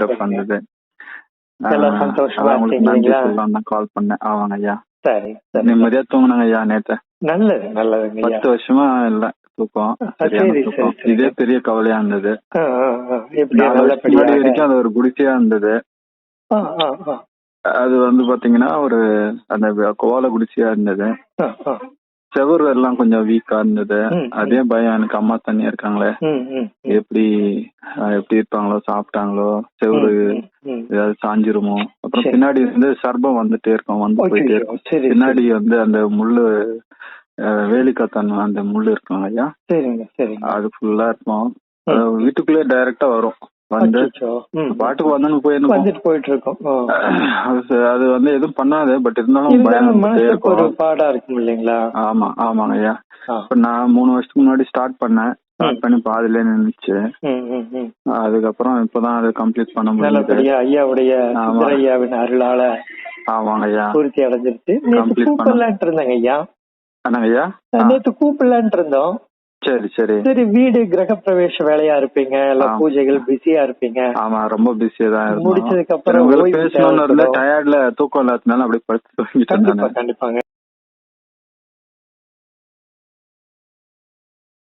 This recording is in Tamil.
சிறப்பு வந்தது. எல்லாம் சந்தோஷமா உங்களுக்கு நன்றி இருக்கீங்களா? சொல்லலாம் தான் கால் பண்ணேன். ஆமாங்க ஐயா. சரி சரி. நிம்மதியா தூங்குனாங்க ஐயா நேத்து. நல்லது நல்லதுங்க ஐயா. 10 வருஷமா இல்ல தூக்கம். சரியான சரி தூக்கம். சரி இதே சரி. பெரிய கவலையா இருந்தது. எப்படி 4 வருஷத்துக்கு முன்னாடி வரைக்கும் அது ஒரு குடிசையா இருந்தது. அது வந்து பாத்தீங்கன்னா ஒரு அந்த கோல குடிசையா இருந்தது. செவுரு எல்லாம் கொஞ்சம் வீக்கா இருந்தது. அதே பயம் எனக்கு. அம்மா தனியா இருக்காங்களே, எப்படி இருப்பாங்களோ, சாப்பிட்டாங்களோ, செவுரு ஏதாவது சாஞ்சிருமோ. அப்புறம் பின்னாடி வந்து சர்பம் வந்துட்டே இருக்கும், வந்து போயிட்டே இருக்கும். பின்னாடி வந்து அந்த முள்ளு வேலிக்காத்தான் அந்த முள்ளு இருக்கும் ஐயா, அது ஃபுல்லா இருக்கும். வீட்டுக்குள்ளே டைரக்டா வரும். வந்து பாட்டுக்கு வந்து போயிட்டு இருக்கோம். அது வந்து எதுவும் பண்ணாது. பட் இருந்தாலும் பயம் ஒரு பாடா இருக்கும் இல்லைங்களா? ஆமா ஆமாங்க ஐயா. இப்ப நான் 3 வருஷத்துக்கு முன்னாடி ஸ்டார்ட் பண்ணி பாதிலே நின்னுச்சு. அதுக்கப்புறம் இப்பதான் அதை கம்ப்ளீட் பண்ண முடியுது. ஐயாவுடைய ஐயாவின் அருளால ஆமாங்க ஐயா பூர்த்தி அடைஞ்சிருச்சு. கம்ப்ளீட் பண்ணலான்ட்டு இருந்தாங்க ஐயா. என்னங்க ஐயா? நேத்து கூப்பிடலான்ட்டு இருந்தோம். சரி சரி சரி. வீடு கிரக பிரவேச வேலையா இருப்பீங்க, இல்ல பூஜைகள் பிஸியா இருப்பீங்க. ஆமா ரொம்ப பிஸியா தான் இருந்தோம். முடிச்சதுக்கு அப்புறம் பேசணும்னு இருந்த டயர்ட்ல தூக்கம் இல்லாதனால அப்படியே படுத்து தூங்கிட்டேன். கண்டிப்பாங்க.